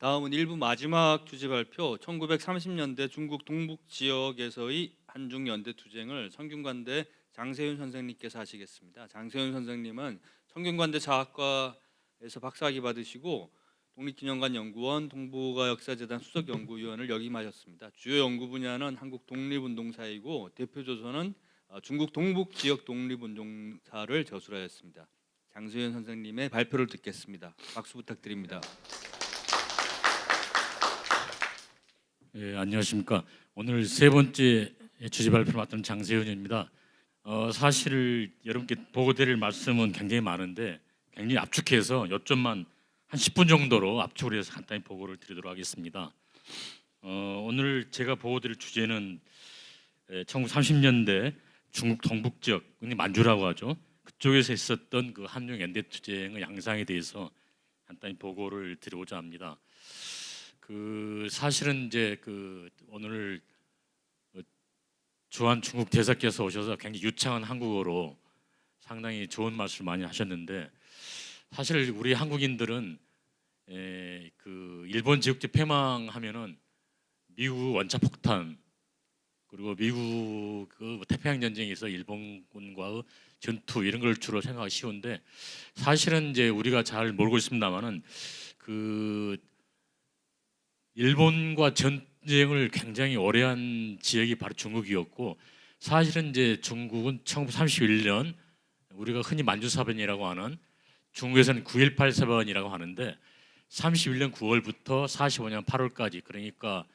다음은 일부 마지막 주제 발표. 1930년대 중국 동북 지역에서의 한중 연대 투쟁을 성균관대 장세윤 선생님께서 하시겠습니다. 장세윤 선생님은 성균관대 자학과에서 박사학위 받으시고 독립기념관 연구원, 동북아 역사재단 수석 연구위원을 역임하셨습니다. 주요 연구 분야는 한국 독립운동사이고 대표 조서는 중국 동북 지역 독립운동사를 저술하였습니다. 장세윤 선생님의 발표를 듣겠습니다. 박수 부탁드립니다. 예, 안녕하십니까. 오늘 세 번째 주제 발표를 맡은 장세윤입니다. 사실 여러분께 보고드릴 말씀은 굉장히 많은데 굉장히 압축해서 요점만 한 10분 정도로 압축을 해서 간단히 보고를 드리도록 하겠습니다. 오늘 제가 보고드릴 주제는 1930년대 중국 동북 지역, 만주라고 하죠. 그쪽에서 있었던 그 한중 연대 투쟁의 양상에 대해서 간단히 보고를 드리고자 합니다. 사실은 이제 오늘 주한 중국 대사께서 오셔서 굉장히 유창한 한국어로 상당히 좋은 말씀을 많이 하셨는데, 사실 우리 한국인들은 일본 제국제 패망하면은 미국 원자 폭탄, 그리고 미국 태평양 전쟁에서 일본군과의 전투 이런 걸 주로 생각하기 쉬운데, 사실은 이제 우리가 잘 모르고 있습니다만은 일본과 전쟁을 굉장히 오래 한 지역이 바로 중국이었고, 사실은 이제 중국은 1931년 우리가 흔히 만주사변이라고 하는, 중국에서는 9.18 사변이라고 하는데 31년 9월부터 45년 8월까지, 그러니까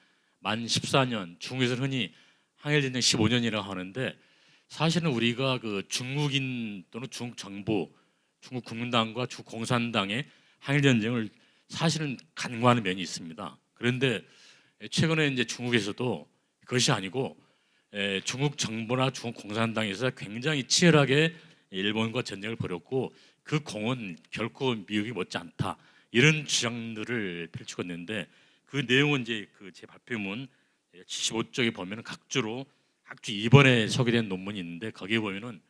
만 14년, 중국에서는 흔히 항일전쟁 15년이라고 하는데, 사실은 우리가 중국인 또는 중국 정부, 중국 국민당과 중국 공산당의 항일전쟁을 사실은 간과하는 면이 있습니다. 그런데 최근에 이제 중국에서도 그것이 아니고 중국 정부나 중국 공산당에서 굉장히 치열하게 일본과 전쟁을 벌였고, 그 공은 결코 미국이 못지않다, 이런 주장들을 펼치고 있는데, 그 내용은 이제 제 발표문 75쪽에 보면은 각주 2번에 소개된 논문이 있는데, 거기에 보면은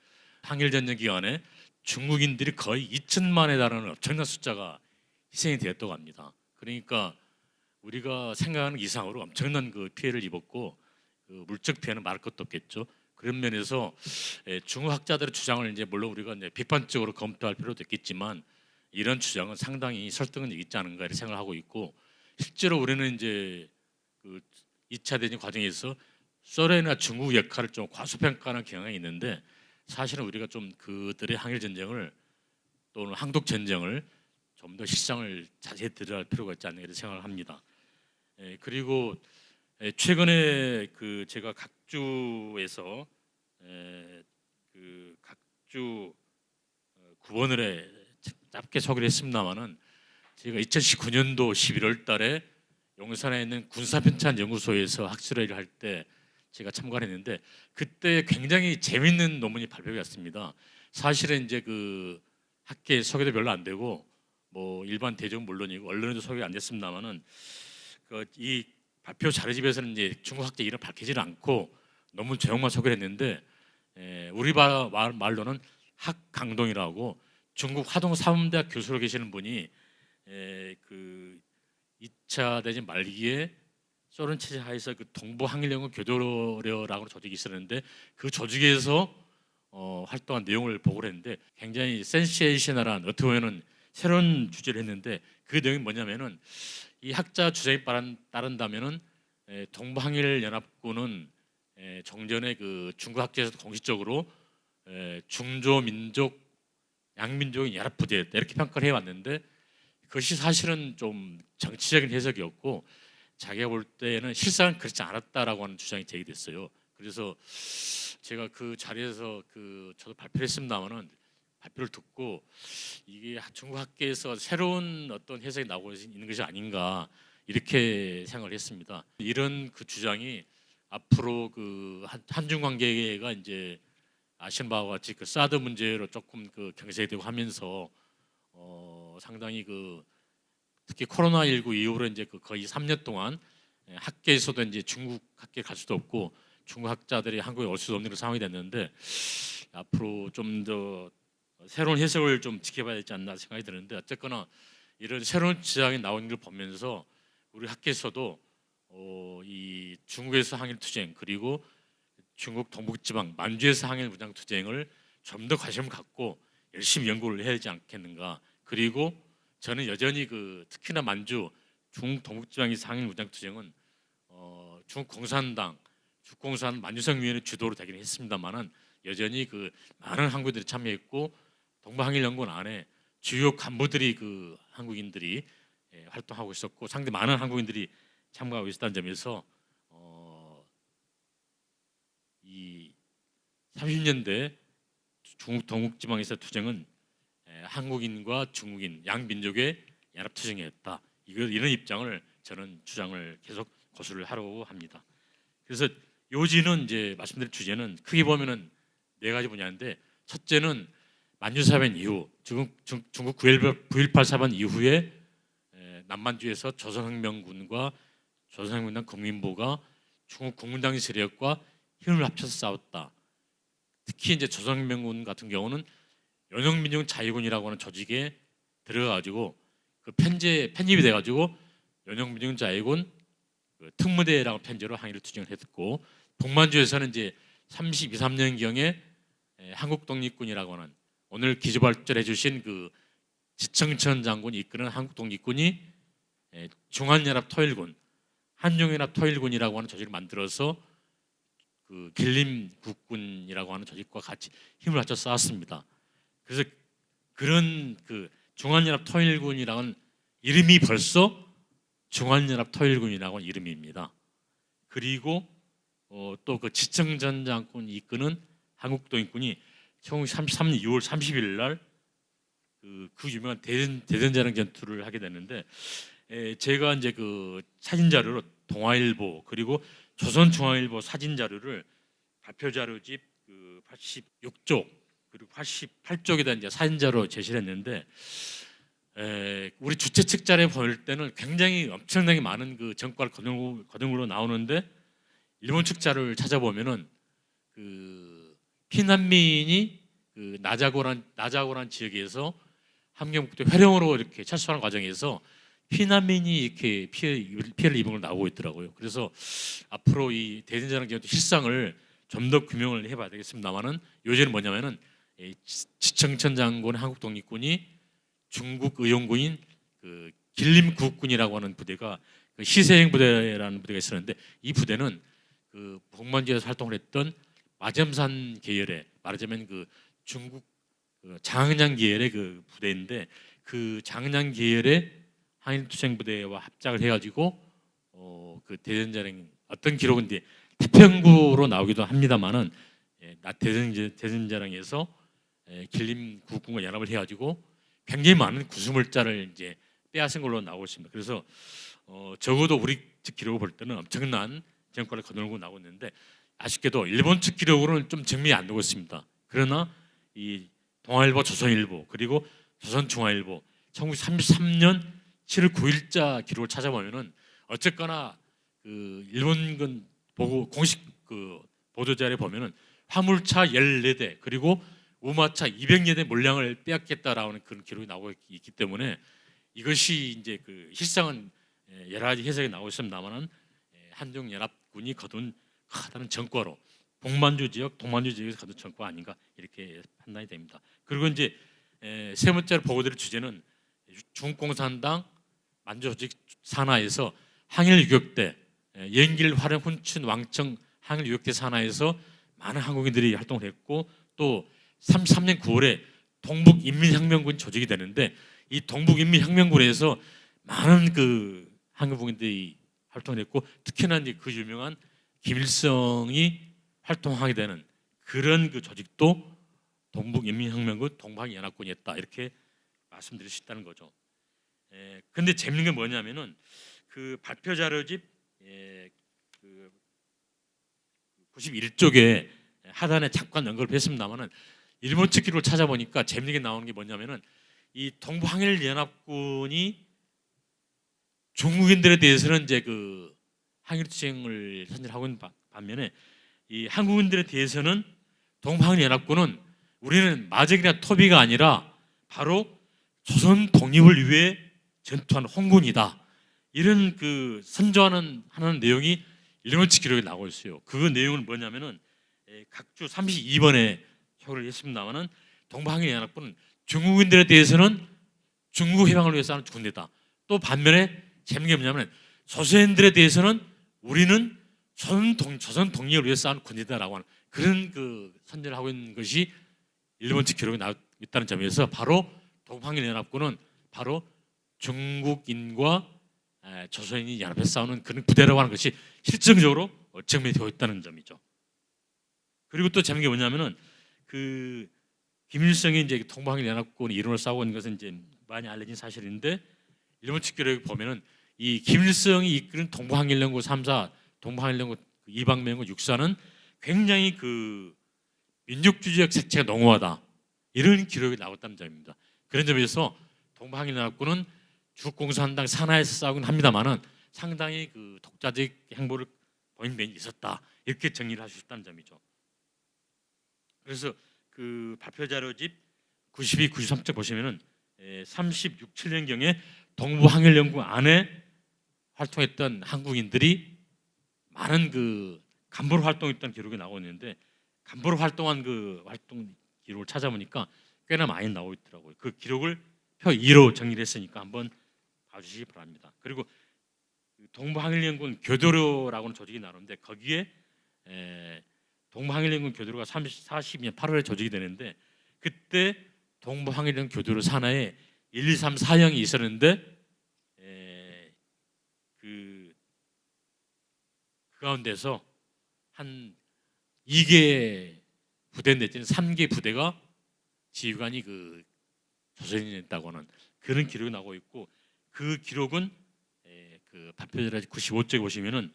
항일 전쟁 기간에 중국인들이 거의 2천만에 달하는 엄청난 숫자가 희생이 되었다고 합니다. 그러니까 우리가 생각하는 이상으로 엄청난 피해를 입었고, 물적 피해는 말할 것도 없겠죠. 그런 면에서 중국 학자들의 주장을 이제 물론 우리가 이제 비판적으로 검토할 필요도 있겠지만, 이런 주장은 상당히 설득은 있지 않은가 이렇게 생각하고 있고, 실제로 우리는 이제 2차 대전 과정에서 소련이나 중국 역할을 좀 과소평가하는 경향이 있는데, 사실은 우리가 좀 그들의 항일 전쟁을 또는 항독 전쟁을 좀 더 실상을 자세히 들여다볼 필요가 있지 않나 이렇게 생각을 합니다. 그리고 최근에 제가 각주에서 각주 구원을에 짧게 소개를 했습니다만은, 제가 2019년도 11월 달에 용산에 있는 군사편찬 연구소에서 학술회의를 할 때 제가 참관했는데, 그때 굉장히 재밌는 논문이 발표됐습니다. 사실은 이제 학계에 소개도 별로 안 되고, 뭐 일반 대중 물론이고 언론에도 소개가 안 됐습니다만은, 이 발표 자료집에서는 이제 중국 학자 이름 밝히지는 않고 논문 제목만 소개를 했는데, 우리 말로는 학강동이라고 중국 화동사범대학 교수로 계시는 분이 2차 대전 말기에 소련 체제 하에서 동부 항일연구 교도료라고 조직이 있었는데, 그 조직에서 활동한 내용을 보고를 했는데, 굉장히 센세이셔널한, 어떻게 보면은 새로운 주제를 했는데, 그 내용이 뭐냐면은, 이 학자 주장에 따른다면은 동부 항일 연합군은 종전에 중국 학계에서 공식적으로 중조 민족 양민족의 연합부대였다 이렇게 평가를 해왔는데, 그것이 사실은 좀 정치적인 해석이었고, 자기가 볼 때는 실상은 그렇지 않았다라고 하는 주장이 제기됐어요. 그래서 제가 그 자리에서 저도 발표를 했습니다마는, 발표를 듣고 이게 중국 학계에서 새로운 어떤 해석이 나오고 있는 것이 아닌가 이렇게 생각을 했습니다. 이런 주장이 앞으로 한중 관계가 이제 아시는 바와 같이 사드 문제로 조금 경색이 되고 하면서 상당히 특히 코로나19 이후로 이제 거의 3년 동안 학계에서도 이제 중국 학계 갈 수도 없고 중국 학자들이 한국에 올 수도 없는 상황이 됐는데, 앞으로 좀 더 새로운 해석을 좀 지켜봐야 되지 않나 생각이 드는데, 어쨌거나 이런 새로운 주장이 나오는 걸 보면서 우리 학교에서도 이 중국에서 항일 투쟁 그리고 중국 동북지방 만주에서 항일 무장 투쟁을 좀 더 관심을 갖고 열심히 연구를 해야 하지 않겠는가. 그리고 저는 여전히 특히나 만주 중국 동북지방에서 항일 무장 투쟁은 중국 공산당 죽공산 만주성위원회 주도로 되긴 했습니다만은 여전히 많은 한국인들이 참여했고 동북항일연구원 안에 주요 간부들이 한국인들이 활동하고 있었고 상당히 많은 한국인들이 참가하고 있었다는 점에서 이 30년대 중국 동북지방에서 투쟁은 한국인과 중국인 양민족의 연합 투쟁이었다. 이런 입장을 저는 주장을 계속 고수를 하려고 합니다. 그래서 요지는 이제 말씀드릴 주제는 크게 보면은 네 가지 분야인데 첫째는 만주사변 이후 중국 9.18 사변 이후에 남만주에서 조선혁명군과 조선혁명당 국민보가 중국 국민당 세력과 힘을 합쳐서 싸웠다. 특히 이제 조선혁명군 같은 경우는 연영민중 자유군이라고 하는 조직에 들어가가지고 편입이 돼가지고 연영민중 자유군 특무대라고 편제로 항일을 투쟁을 했고 북만주에서는 이제 32, 3년경에 한국 독립군이라고 하는 오늘 기조발전해 주신 지청천 장군이 이끄는 한국 독립군이 중한연합 토일군, 한중연합 토일군이라고 하는 조직을 만들어서 길림국군이라고 하는 조직과 같이 힘을 합쳐 싸웠습니다. 그래서 그런 중한연합 토일군이라는 이름이 벌써 중한연합 토일군이라고 하는 이름입니다. 그리고 또 지청전 장군이 이끄는 한국 독립군이 1933년 6월 30일 날 그 유명한 대전자령 전투를 하게 됐는데 제가 이제 사진 자료로 동아일보 그리고 조선중앙일보 사진 자료를 발표 자료집 86쪽 그리고 88쪽에다 이제 사진 자료 제시를 했는데 우리 주최 측 자료에 볼 때는 굉장히 엄청나게 많은 전과를 거듭으로 나오는데 일본 측 자료를 찾아보면은 피난민이 나자고란 지역에서 함경북도 회령으로 이렇게 철수하는 과정에서 피난민이 이렇게 피해를 입은 걸 나오고 있더라고요. 그래서 앞으로 이 대전자령 전투 실상을 좀 더 규명을 해봐야 되겠습니다만은 요지는 뭐냐면은 지청천 장군의 한국 독립군이 중국 의용군인 길림국군이라고 하는 부대가 시세행 부대라는 부대가 있었는데 이 부대는 북만주에서 활동을 했던 마점산 계열의 말하자면 중국 장흥량 계열의 부대인데 장흥량 계열의 항일투쟁 부대와 합작을 해가지고 대전자령 어떤 기록은 이제 태평구로 나오기도 합니다만은 대전자령에서 길림국군과 연합을 해가지고 굉장히 많은 구수물자를 이제 빼앗은 걸로 나오고 있습니다. 그래서 적어도 우리 측 기록을 볼 때는 엄청난 전과를 거두고 나오고 있는데 아쉽게도 일본 측 기록으로는 좀 증명이 안 되고 있습니다. 그러나 이 동아일보, 조선일보 그리고 조선중앙일보 1933년 7월 9일자 기록을 찾아보면은 어쨌거나 일본군 보고 공식 보도 자료에 보면은 화물차 14대 그리고 우마차 200여 대 물량을 빼앗겠다라는 그런 기록이 나오고 있기 때문에 이것이 이제 실상은 여러 가지 해석이 나오고 있습니다만은 한중연합군이 거둔 크다는 전과로 북만주 지역, 동만주 지역에서 거둔 전과 아닌가 이렇게 판단이 됩니다. 그리고 이제 세 번째로 보고드릴 주제는 중국공산당 만주 조직 산하에서 항일 유격대, 연길, 화령, 훈춘, 왕청 항일 유격대 산하에서 많은 한국인들이 활동을 했고 또 33년 9월에 동북인민혁명군 조직이 되는데 이 동북인민혁명군에서 많은 한국인들이 활동을 했고 특히나 이제 유명한 김일성이 활동하게 되는 그런 조직도 동북인민혁명군 동북한연합군이었다 이렇게 말씀드릴 수 있다는 거죠. 근데 재밌는 게 뭐냐면은 발표 자료집 91쪽에 하단에 잠깐 언급을 했습니다만은 일본 측 기록을 찾아보니까 재밌는 게 나오는 게 뭐냐면은 이 동북항일연합군이 중국인들에 대해서는 이제 항일투쟁을 선전하고 있는 반면에 이 한국인들에 대해서는 동북항일연합군은 우리는 마적이나 토비가 아니라 바로 조선 독립을 위해 전투한 홍군이다 이런 그 선조하는 하는 내용이 일본칙 기록에 나오고 있어요. 그 내용은 뭐냐면은 각주 32번에 표를 했습니다만은 동방항일연합군은 중국인들에 대해서는 중국 해방을 위해서 하는 군대다. 또 반면에 재밌는 게 뭐냐면 조선인들에 대해서는 우리는 조선 독립을 위해서 하는 군대다라고 하는 그런 그 선전을 하고 있는 것이 일본칙 기록에 나와 있다는 점에서 바로 동방항일연합군은 바로 중국인과 조선인이 연합해서 싸우는 그런 부대라고 하는 것이 실증적으로 증명이 되어 있다는 점이죠. 그리고 또 재밌는 게 뭐냐면은 그 김일성이 이제 동방항일연합군이 이론을 싸우고 있는 것은 이제 많이 알려진 사실인데 일본 측기록에 보면은 이 김일성이 이끄는 동방항일연구 3사, 동방항일연구 이방맹구 6사는 굉장히 그 민족주의적 색채가濃厚하다 이런 기록이 나왔다는 점입니다. 그런 점에서 동방항일연합군은 중국공산당 산하에서 싸우긴 합니다만은 상당히 그 독자적 행보를 보인 면이 있었다 이렇게 정리를 할 수 있다는 점이죠. 그래서 그 발표 자료집 92, 93쪽 보시면은 36, 7년경에 동부항일연구 안에 활동했던 한국인들이 많은 그 간부로 활동했던 기록이 나오고 있는데 간부로 활동한 그 활동 기록을 찾아보니까 꽤나 많이 나오고 있더라고요. 그 기록을 표 2로 정리를 했으니까 한번 봐주시기 바랍니다. 그리고 동부항일연군 교도로라고는 조직이 나오는데 거기에 동부항일연군 교도로가 40년 8월에 조직이 되는데 그때 동부항일연군 교도로 산하에 1, 2, 3, 4형이 있었는데 그 가운데서 한 2개 부대 내지는 3개 부대가 지휘관이 그 조선인이었다고 하는 그런 기록이 나오고 있고 그 기록은 그 발표자료 95쪽에 보시면은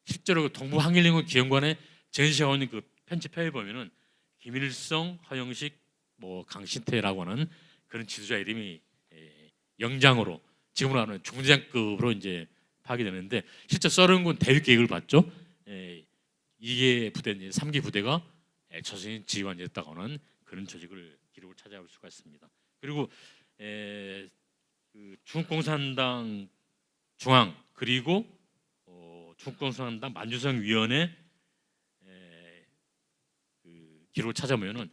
실제로 그 동부항일연군 기념관에 전시하고 있는 그 편집표에 보면은 김일성, 허영식, 뭐 강신태라고 하는 그런 지도자 이름이 영장으로 지금으로 하는 중대장급으로 이제 파악이 되는데 실제 서른군 대륙 계획을 봤죠. 이게 부대, 3기 부대가 조선인 지휘관이었다고 하는 그런 조직을 기록을 찾아볼 수가 있습니다. 그리고 그 중국공산당 중앙 그리고 중국공산당 만주성위원회 그 기록을 찾아보면은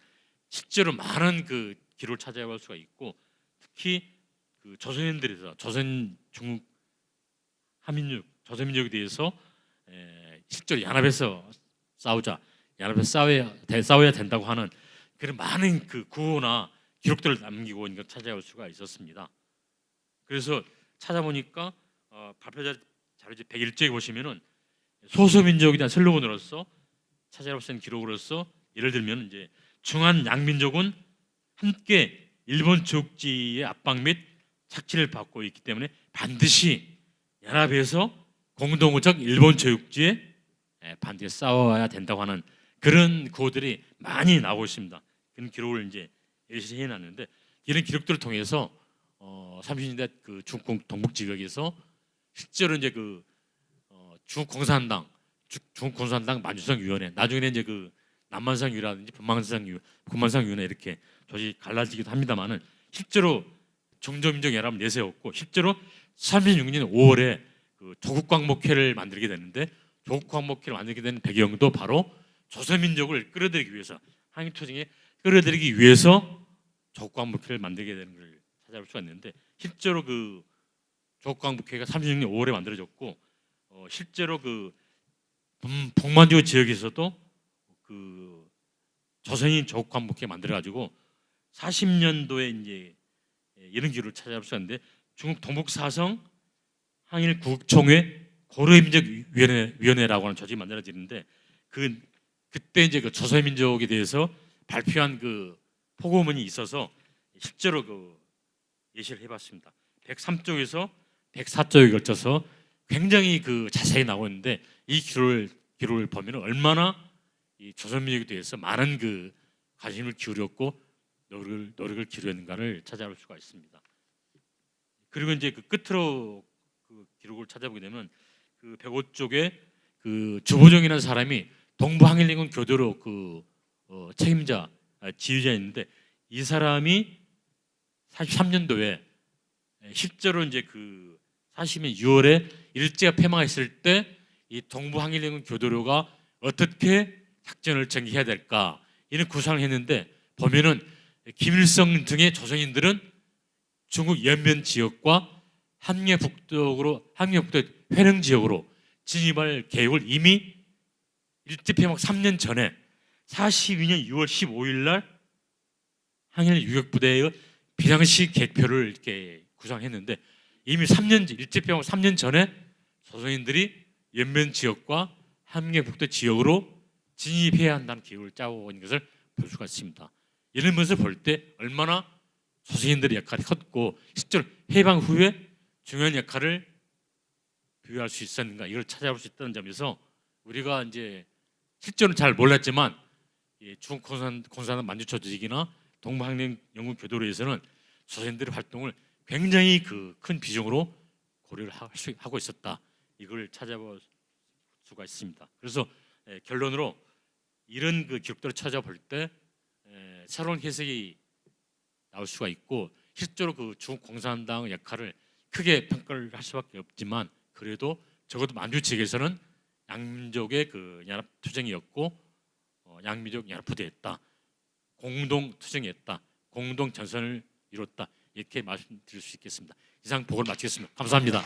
실제로 많은 그 기록을 찾아볼 수가 있고 특히 그 조선인들에서 조선 중국 한민족 조선민족에 대해서 실제로 연합해서 싸우자 연합해서 싸워야 된다고 하는 그런 많은 그 구호나 기록들을 남기고 있는 걸 찾아볼 수가 있었습니다. 그래서 찾아보니까 발표 자료집 101쪽에 보시면은 소수민족에 대한 슬로건으로서 찾아볼 수 있는 기록으로서 예를 들면 이제 중한 양민족은 함께 일본 적지의 압박 및 착취를 받고 있기 때문에 반드시 연합해서 공동의적 일본 제국지에 반드시 싸워야 된다고 하는 그런 구호들이 많이 나오고 있습니다. 그런 기록을 이제 열심히 해놨는데 이런 기록들을 통해서 30년대 그 중국 동북 지역에서 실제로 이제 그 중국공산당 만주성위원회 나중에는 이제 그 남만성위라든지 북만성위원회 이렇게 조직이 갈라지기도 합니다만은 실제로 종조민족연합을 내세웠고 실제로 36년 5월에 그 조국광복회를 만들게 되는데 조국광복회를 만들게 된 배경도 바로 조선민족을 끌어들이기 위해서 항일투쟁에 끌어들이기 위해서 조국광복회를 만들게 되는 걸 찾아볼 수가 있는데 실제로 그 조국광복회가 36년 5월에 만들어졌고 실제로 그 북만주 지역에서도 그 조선인 조국광복회 만들어가지고 40년도에 이제 이런 기록을 찾아볼 수 있는데 중국 동북사성 항일구국총회 고려민족위원회라고 하는 조직이 만들어지는데 그때 이제 그 조선민족에 대해서 발표한 그 포고문이 있어서 실제로 그 예시를 해봤습니다. 103쪽에서 104쪽에 걸쳐서 굉장히 그 자세히 나오고 있는데 이 기록을 보면 얼마나 이 조선민족에 대해서 많은 그 관심을 기울였고 노력을 기울였는가를 찾아볼 수가 있습니다. 그리고 이제 그 끝으로 그 기록을 찾아보게 되면 그 105쪽에 그 주보정이라는 사람이 동부항일연군 교도로 그 책임자 지휘자였는데 이 사람이 43년도에 실제로 이제 그 40년 6월에 일제가 패망했을 때 이 동부항일연군 교도로가 어떻게 작전을 전개해야 될까 이런 구상을 했는데 보면은 김일성 등의 조선인들은 중국 연면 지역과 함경북도 회령 지역으로 진입할 계획을 이미 일제패망 3년 전에 42년 6월 15일 날 항일 유격부대의 비상시 객표를 이렇게 구상했는데 이미 3년 일제패망 3년 전에 조선인들이 연면 지역과 함경북도 지역으로 진입해야 한다는 계획을 짜고 있는 것을 볼 수가 있습니다. 이런 것을 볼 때 얼마나 조선인들의 역할이 컸고 실제로 해방 후에 중요한 역할을 부여할 수 있었는가 이걸 찾아볼 수 있다는 점에서 우리가 이제 실제로는 잘 몰랐지만 중국 공산당 만주초 조직이나 동부항일연군 교도로에서는 조선인들의 활동을 굉장히 큰 비중으로 고려를 하고 있었다. 이걸 찾아볼 수가 있습니다. 그래서 결론으로 이런 기록들을 찾아볼 때 새로운 해석이 나올 수가 있고 실제로 중국 공산당의 역할을 크게 평가를 할 수밖에 없지만 그래도 적어도 만주 지역에서는 양민족의 연합 투쟁이었고 양민족 연합부대였다. 공동 투쟁이었다. 공동 전선을 이뤘다. 이렇게 말씀드릴 수 있겠습니다. 이상 보고를 마치겠습니다. 감사합니다.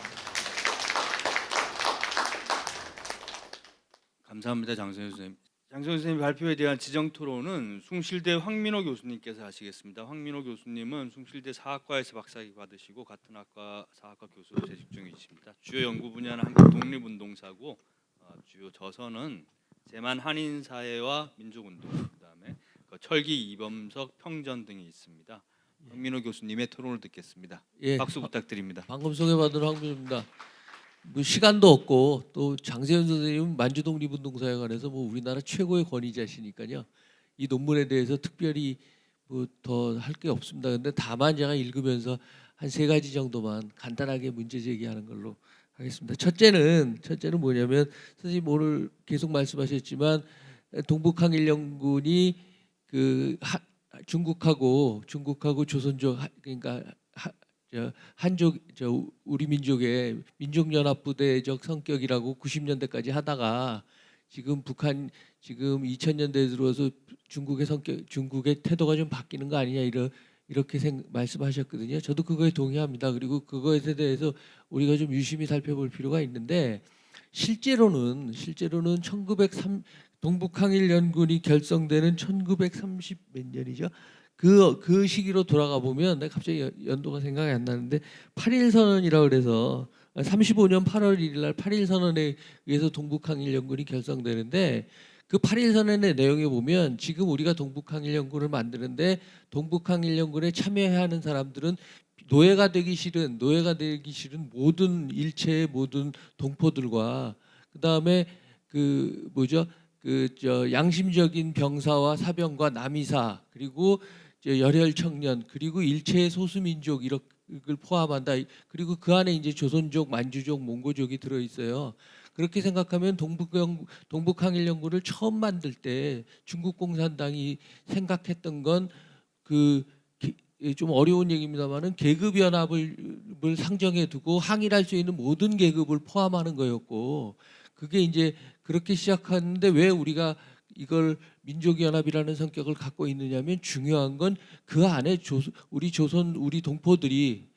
감사합니다, 장성현 선생님. 장성현 선생님 발표에 대한 지정 토론은 숭실대 황민호 교수님께서 하시겠습니다. 황민호 교수님은 숭실대 사학과에서 박사학위 받으시고 같은 학과 사학과 교수로 재직 중이십니다. 주요 연구 분야는 한국 독립운동사고 주요 저서는 제만 한인 사회와 민족운동, 그다음에 철기 이범석 평전 등이 있습니다. 황민호 교수님의 토론을 듣겠습니다. 예, 박수 부탁드립니다. 방금 소개받은 황민호입니다. 뭐 시간도 없고 또 장세현 선생님은 만주독립운동사에 관해서 뭐 우리나라 최고의 권위자시니까요. 이 논문에 대해서 특별히 뭐 더 할 게 없습니다. 근데 다만 제가 읽으면서 한 세 가지 정도만 간단하게 문제 제기하는 걸로 하겠습니다. 첫째는 뭐냐면 선생님 오늘 계속 말씀하셨지만 동북항일연군이 중국하고 조선족 그러니까 한족 우리 민족의 민족연합부대적 성격이라고 90년대까지 하다가 지금 북한 지금 2000년대에 들어와서 중국의 태도가 좀 바뀌는 거 아니냐 이렇게 말씀하셨거든요. 저도 그거에 동의합니다. 그리고 그거에 대해서 우리가 좀 유심히 살펴볼 필요가 있는데 실제로는 동북항일연군이 결성되는 1930 몇 년이죠? 그 시기로 돌아가 보면 내가 갑자기 연도가 생각이 안 나는데 8.1 선언이라고 그래서 35년 8월 1일 날 8.1 선언에 의해서 동북항일연군이 결성되는데 그 8.1 선언의 내용에 보면 지금 우리가 동북항일연군을 만드는데 동북항일연군에 참여해야 하는 사람들은 노예가 되기 싫은 모든 일체의 모든 동포들과 그다음에 양심적인 병사와 사병과 남이사 그리고 열혈 청년 그리고 일체의 소수민족 이를 포함한다. 그리고 그 안에 이제 조선족, 만주족, 몽고족이 들어 있어요. 그렇게 생각하면 동북항일연군을 처음 만들 때 중국 공산당이 생각했던 건 좀 어려운 얘기입니다만은 계급 연합을 상정해 두고 항일할 수 있는 모든 계급을 포함하는 거였고 그게 이제 그렇게 시작하는데 왜 우리가 이걸 민족연합이라는 성격을 갖고 있느냐면 중요한 건 그 안에 우리 동포들이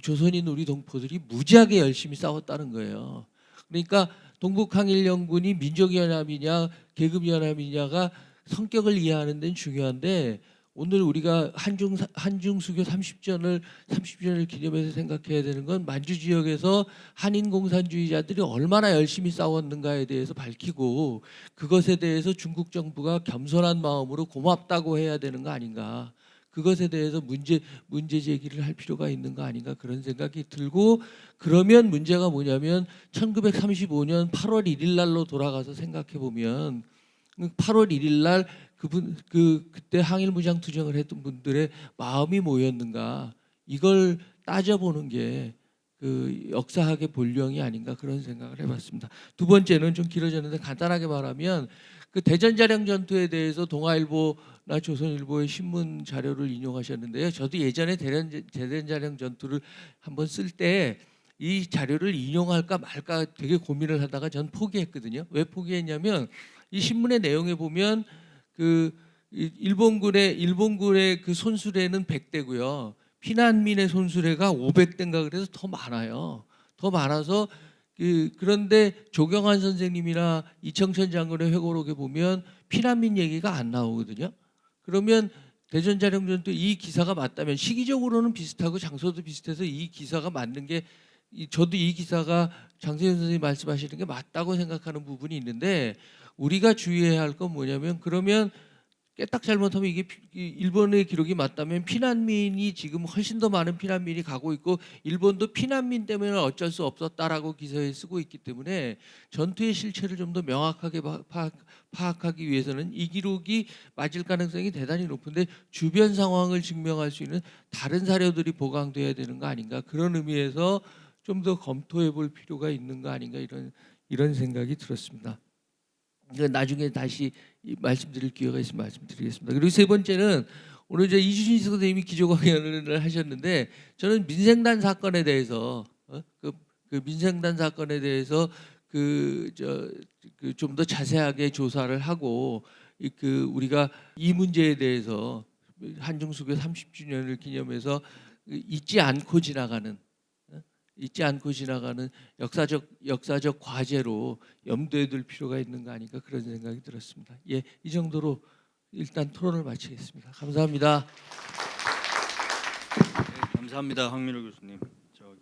조선인 우리 동포들이 무지하게 열심히 싸웠다는 거예요. 그러니까 동북항일연군이 민족연합이냐 계급연합이냐가 성격을 이해하는 데는 중요한데 오늘 우리가 한중수교 30주년을 기념해서 생각해야 되는 건 만주 지역에서 한인 공산주의자들이 얼마나 열심히 싸웠는가에 대해서 밝히고 그것에 대해서 중국 정부가 겸손한 마음으로 고맙다고 해야 되는 거 아닌가. 그것에 대해서 문제 제기를 할 필요가 있는 거 아닌가 그런 생각이 들고 그러면 문제가 뭐냐면 1935년 8월 1일 날로 돌아가서 생각해 보면 8월 1일 날 그때 항일무장 투쟁을 했던 분들의 마음이 뭐였는가 이걸 따져보는 게 역사학의 본령이 아닌가 그런 생각을 해봤습니다. 두 번째는 좀 길어졌는데 간단하게 말하면 대전자령 전투에 대해서 동아일보나 조선일보의 신문 자료를 인용하셨는데요. 저도 예전에 대전자령 전투를 한번 쓸 때 이 자료를 인용할까 말까 되게 고민을 하다가 전 포기했거든요. 왜 포기했냐면 이 신문의 내용에 보면 그 일본군의 그 손수레는 100대고요. 피난민의 손수레가 500대인가 그래서 더 많아요. 더 많아서 그런데 조경환 선생님이나 이청천 장군의 회고록에 보면 피난민 얘기가 안 나오거든요. 그러면 대전자령전도 이 기사가 맞다면 시기적으로는 비슷하고 장소도 비슷해서 이 기사가 맞는 게 저도 이 기사가 장세현 선생님이 말씀하시는 게 맞다고 생각하는 부분이 있는데 우리가 주의해야 할 건 뭐냐면 그러면 깨딱 잘못하면 이게 일본의 기록이 맞다면 피난민이 지금 훨씬 더 많은 피난민이 가고 있고 일본도 피난민 때문에 어쩔 수 없었다라고 기사에 쓰고 있기 때문에 전투의 실체를 좀 더 명확하게 파악하기 위해서는 이 기록이 맞을 가능성이 대단히 높은데 주변 상황을 증명할 수 있는 다른 사료들이 보강돼야 되는 거 아닌가 그런 의미에서 좀 더 검토해 볼 필요가 있는 거 아닌가 이런 생각이 들었습니다. 나중에 다시 말씀드릴 기회가 있으면 말씀드리겠습니다. 그리고 세 번째는 오늘 이제 이주신 선생님이 기조 강연을 하셨는데 저는 민생단 사건에 대해서 그 민생단 사건에 대해서 좀 더 자세하게 조사를 하고 우리가 이 문제에 대해서 한중수교 30주년을 기념해서 잊지 않고 지나가는 역사적 과제로 염두에 둘 필요가 있는 거 아닌가 그런 생각이 들었습니다. 예, 이 정도로 일단 토론을 마치겠습니다. 감사합니다. 네, 감사합니다, 황민호 교수님.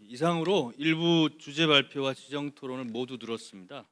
이상으로 일부 주제 발표와 지정 토론을 모두 들었습니다.